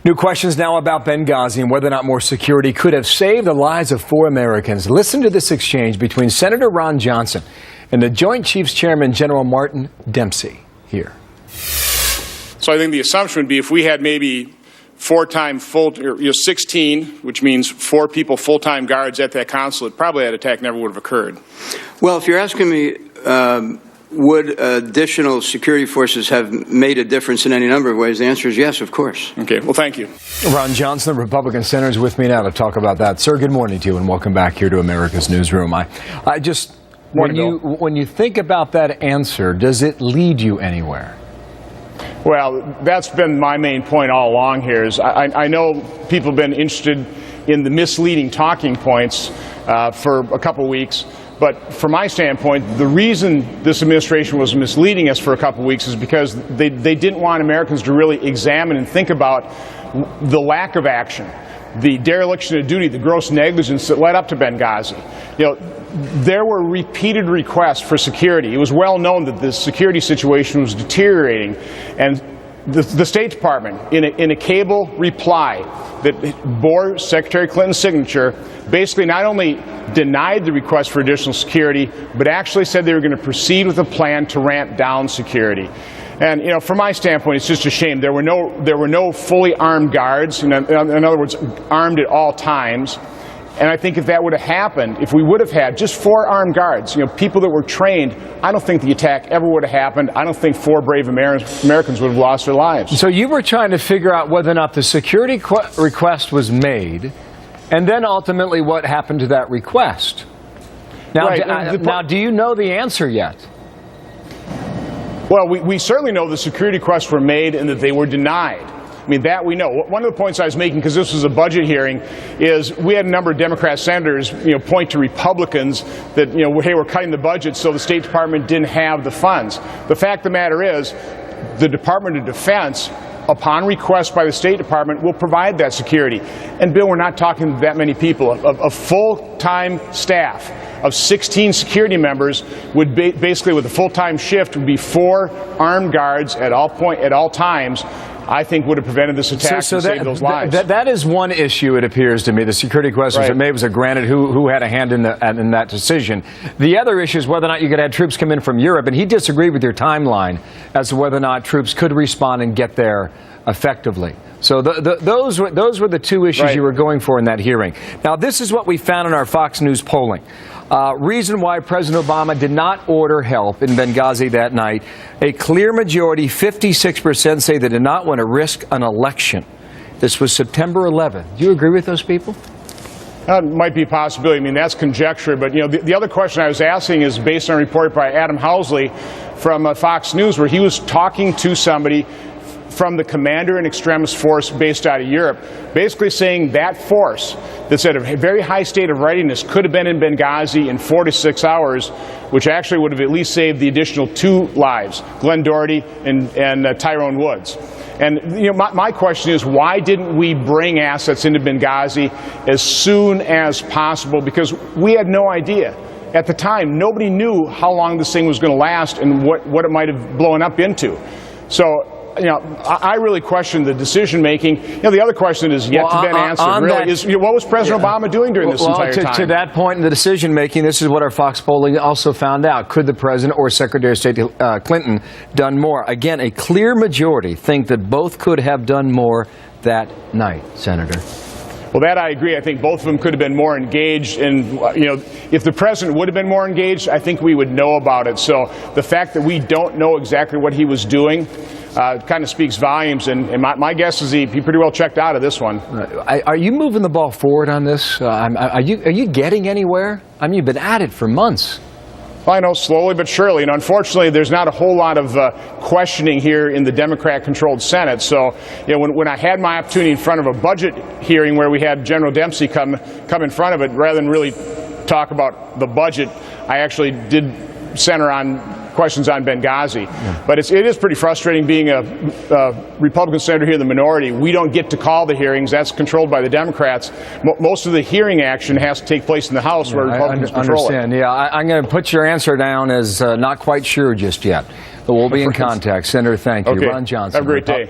New questions now about Benghazi and whether or not more security could have saved the lives of 4 Americans. Listen to this exchange between Senator Ron Johnson and the Joint Chiefs Chairman, General Dempsey, here. So I think the assumption would be if we had maybe 16, which means 4 people full-time guards at that consulate, probably that attack never would have occurred. Well, if you're asking me, would additional security forces have made a difference in any number of ways? The answer is yes, of course. Okay, well, thank you. Ron Johnson, the Republican senator, is with me now to talk about that. Sir, good morning to you and welcome back here to America's Newsroom. When you think about that answer, does it lead you anywhere? Well, that's been my main point all along here. Is I know people have been interested in the misleading talking points for a couple of weeks. But from my standpoint, the reason this administration was misleading us for a couple of weeks is because they didn't want Americans to really examine and think about the lack of action, the dereliction of duty, the gross negligence that led up to Benghazi. You know, there were repeated requests for security. It was well known that the security situation was deteriorating, and the State Department, in a cable reply that bore Secretary Clinton's signature, basically not only denied the request for additional security, but actually said they were going to proceed with a plan to ramp down security. And, you know, from my standpoint, it's just a shame. There were no fully armed guards, in other words, armed at all times. And I think if that would have happened, if we would have had just 4 armed guards, you know, people that were trained, I don't think the attack ever would have happened. I don't think 4 brave Americans would have lost their lives. So you were trying to figure out whether or not the security request was made, and then ultimately what happened to that request. Now, right. Now do you know the answer yet? Well, we certainly know the security requests were made and that they were denied. I mean, that we know. One of the points I was making, because this was a budget hearing, is we had a number of Democrat senators, you know, point to Republicans that, you know, hey, we're cutting the budget, so the State Department didn't have the funds. The fact of the matter is, the Department of Defense, upon request by the State Department, will provide that security. And, Bill, we're not talking that many people. A full-time staff of 16 security members would basically, with a full-time shift, would be 4 armed guards at all times. I think would have prevented this attack and saved those lives. That is one issue, it appears to me. The security questions that maybe was granted who had a hand in that decision. The other issue is whether or not you could have troops come in from Europe, and he disagreed with your timeline as to whether or not troops could respond and get there effectively. So those were the 2 issues you were going for in that hearing. Now, this is what we found in our Fox News polling. Reason why President Obama did not order help in Benghazi that night. A clear majority, 56%, say they did not want to risk an election. This was September 11th. Do you agree with those people? That might be a possibility. I mean, that's conjecture. But, you know, the other question I was asking is based on a report by Adam Housley from Fox News, where he was talking to somebody from the commander in extremis force based out of Europe, basically saying that force that's at a very high state of readiness could have been in Benghazi in 4 to 6 hours, which actually would have at least saved the additional 2 lives, Glenn Doherty and Tyrone Woods. And, you know, my question is, why didn't we bring assets into Benghazi as soon as possible? Because we had no idea. At the time, nobody knew how long this thing was going to last and what it might have blown up into. So, you know, I really question the decision-making. You know, the other question is yet to be answered. Really, is what was President Obama doing during this entire time? To that point in the decision-making, this is what our Fox polling also found out. Could the President or Secretary of State Clinton done more? Again, a clear majority think that both could have done more that night, Senator. Well, that I agree. I think both of them could have been more engaged. And, you know, if the President would have been more engaged, I think we would know about it. So the fact that we don't know exactly what he was doing kind of speaks volumes. And my guess is he pretty well checked out of this one. Are you moving the ball forward on this? Are you getting anywhere? I mean, you've been at it for months. Well, I know, slowly but surely. And unfortunately, there's not a whole lot of questioning here in the Democrat-controlled Senate. So, you know, when I had my opportunity in front of a budget hearing where we had General Dempsey come in front of it, rather than really talk about the budget, I actually did center on questions on Benghazi. Yeah. But it is pretty frustrating being a Republican senator here in the minority. We don't get to call the hearings. That's controlled by the Democrats. Most of the hearing action has to take place in the House where Republicans control it. Yeah, I'm going to put your answer down as not quite sure just yet. But we'll be in contact. Senator, thank you. Okay. Ron Johnson. Have a great day.